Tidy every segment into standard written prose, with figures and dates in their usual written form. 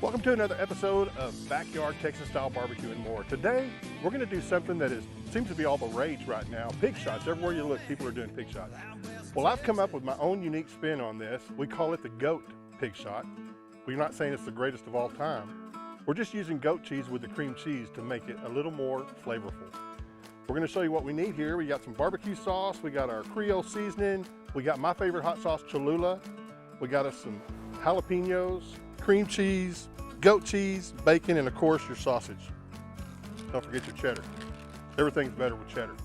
Welcome to another episode of Backyard Texas Style Barbecue and More. Today, we're going to do something that seems to be all the rage right now. Pig shots. Everywhere you look, people are doing pig shots. Well, I've come up with my own unique spin on this. We call it the goat pig shot. We're not saying it's the greatest of all time. We're just using goat cheese with the cream cheese to make it a little more flavorful. We're going to show you what we need here. We got some barbecue sauce. We got our Creole seasoning. We got my favorite hot sauce, Cholula. We got us some jalapenos, cream cheese, goat cheese, bacon, and of course your sausage. Don't forget your cheddar. Everything's better with cheddar.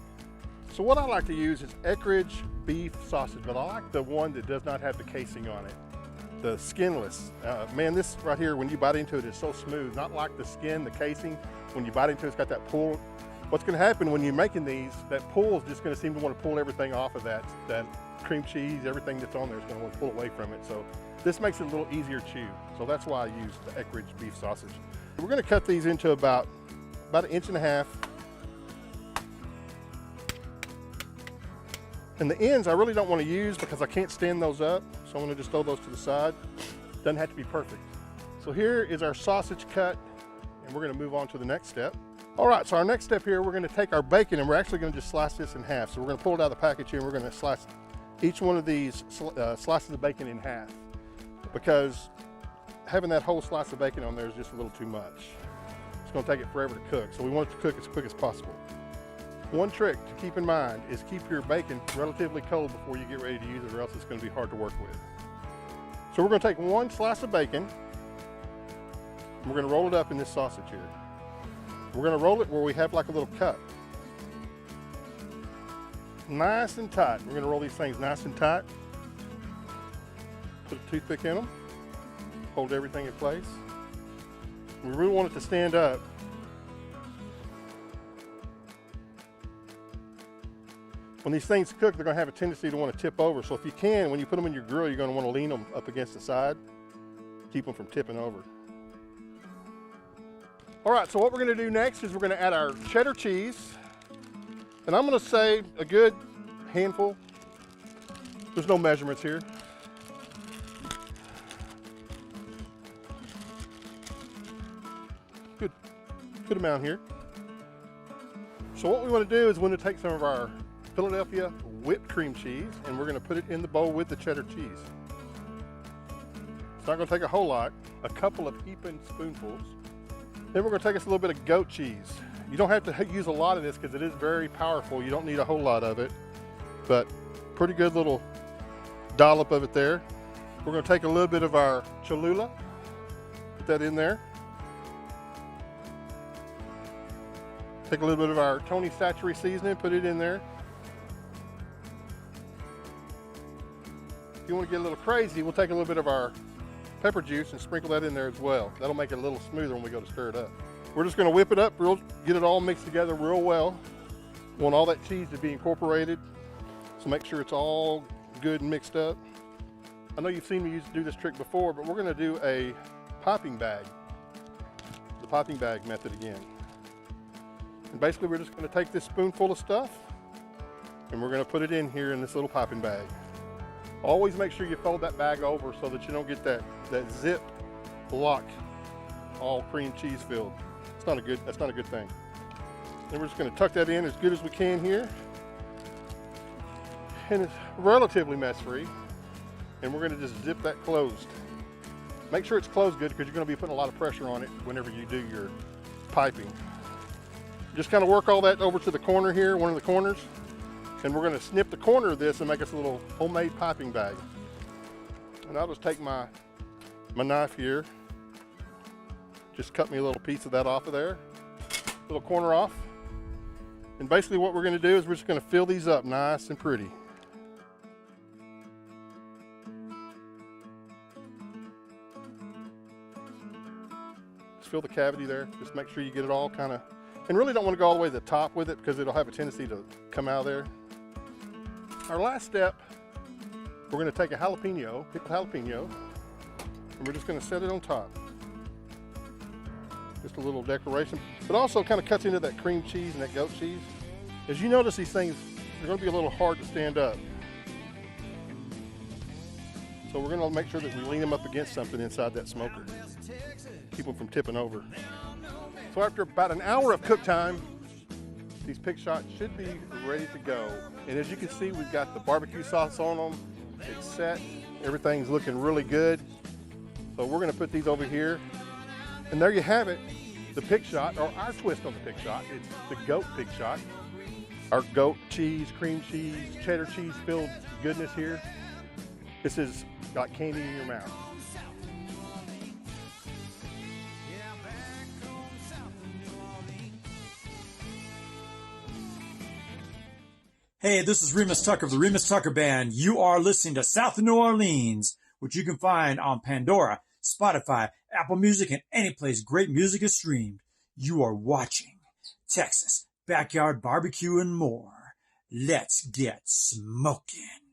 So what I like to use is Eckrich beef sausage, but I like the one that does not have the casing on it, the skinless. Man, this right here, when you bite into it, is so smooth. Not like the skin, the casing. When you bite into it, it's got that pull. What's going to happen when you're making these, that pull is just going to seem to want to pull everything off of that cream cheese, everything that's on there is going to want to pull away from it. So this makes it a little easier to chew. So that's why I use the Eckrich beef sausage. We're going to cut these into about 1.5 inches. And the ends I really don't want to use because I can't stand those up. So I'm going to just throw those to the side. Doesn't have to be perfect. So here is our sausage cut, and we're going to move on to the next step. All right, so our next step here, we're going to take our bacon and we're actually going to just slice this in half. So we're going to pull it out of the package here and we're going to slice each one of these slices of bacon in half, because having that whole slice of bacon on there is just a little too much. It's going to take it forever to cook, so we want it to cook as quick as possible. One trick to keep in mind is keep your bacon relatively cold before you get ready to use it, or else it's going to be hard to work with. So we're going to take one slice of bacon and we're going to roll it up in this sausage here. We're going to roll it where we have like a little cup. Nice and tight. We're going to roll these things nice and tight. Put a toothpick in them. Hold everything in place. We really want it to stand up. When these things cook, they're going to have a tendency to want to tip over. So if you can, when you put them in your grill, you're going to want to lean them up against the side. Keep them from tipping over. All right, so what we're going to do next is we're going to add our cheddar cheese. And I'm going to say a good handful. There's no measurements here. Good amount here. So what we want to do is we're going to take some of our Philadelphia whipped cream cheese and we're going to put it in the bowl with the cheddar cheese. It's not going to take a whole lot, a couple of heaping spoonfuls. Then we're going to take us a little bit of goat cheese. You don't have to use a lot of this because it is very powerful. You don't need a whole lot of it, but pretty good little dollop of it there. We're going to take a little bit of our Cholula, put that in there. Take a little bit of our Tony Chachere's seasoning, put it in there. If you want to get a little crazy, we'll take a little bit of our pepper juice and sprinkle that in there as well. That'll make it a little smoother when we go to stir it up. We're just going to whip it up, get it all mixed together real well. We want all that cheese to be incorporated, so make sure it's all good and mixed up. I know you've seen me do this trick before, but we're going to do a piping bag, the piping bag method again. And basically we're just going to take this spoonful of stuff and we're going to put it in here in this little piping bag. Always make sure you fold that bag over so that you don't get that zip lock all cream cheese filled. That's not a good thing. Then we're just going to tuck that in as good as we can here. And it's relatively mess free. And we're going to just zip that closed. Make sure it's closed good because you're going to be putting a lot of pressure on it whenever you do your piping. Just kind of work all that over to the corner here, one of the corners. And we're going to snip the corner of this and make us a little homemade piping bag. And I'll just take my knife here. Just cut me a little piece of that off of there. Little corner off. And basically what we're going to do is we're just going to fill these up nice and pretty. Just fill the cavity there. Just make sure you get it all kind of, and really don't want to go all the way to the top with it because it'll have a tendency to come out of there. Our last step, we're going to take a jalapeno, pickled jalapeno, and we're just going to set it on top. Just a little decoration, but also kind of cuts into that cream cheese and that goat cheese. As you notice, these things, they're going to be a little hard to stand up. So we're gonna make sure that we lean them up against something inside that smoker. Keep them from tipping over. So after about an hour of cook time, these Pigshot should be ready to go. And as you can see, we've got the barbecue sauce on them. It's set, everything's looking really good. So we're gonna put these over here. And there you have it, the Pigshot, or our twist on the Pigshot. It's the goat Pigshot. Our goat cheese, cream cheese, cheddar cheese filled goodness here. This is got candy in your mouth. Hey, this is Remus Tucker of the Remus Tucker Band. You are listening to South of New Orleans, which you can find on Pandora, Spotify, Apple Music, and any place great music is streamed. You are watching Texas Backyard Barbecue and more. Let's get smoking.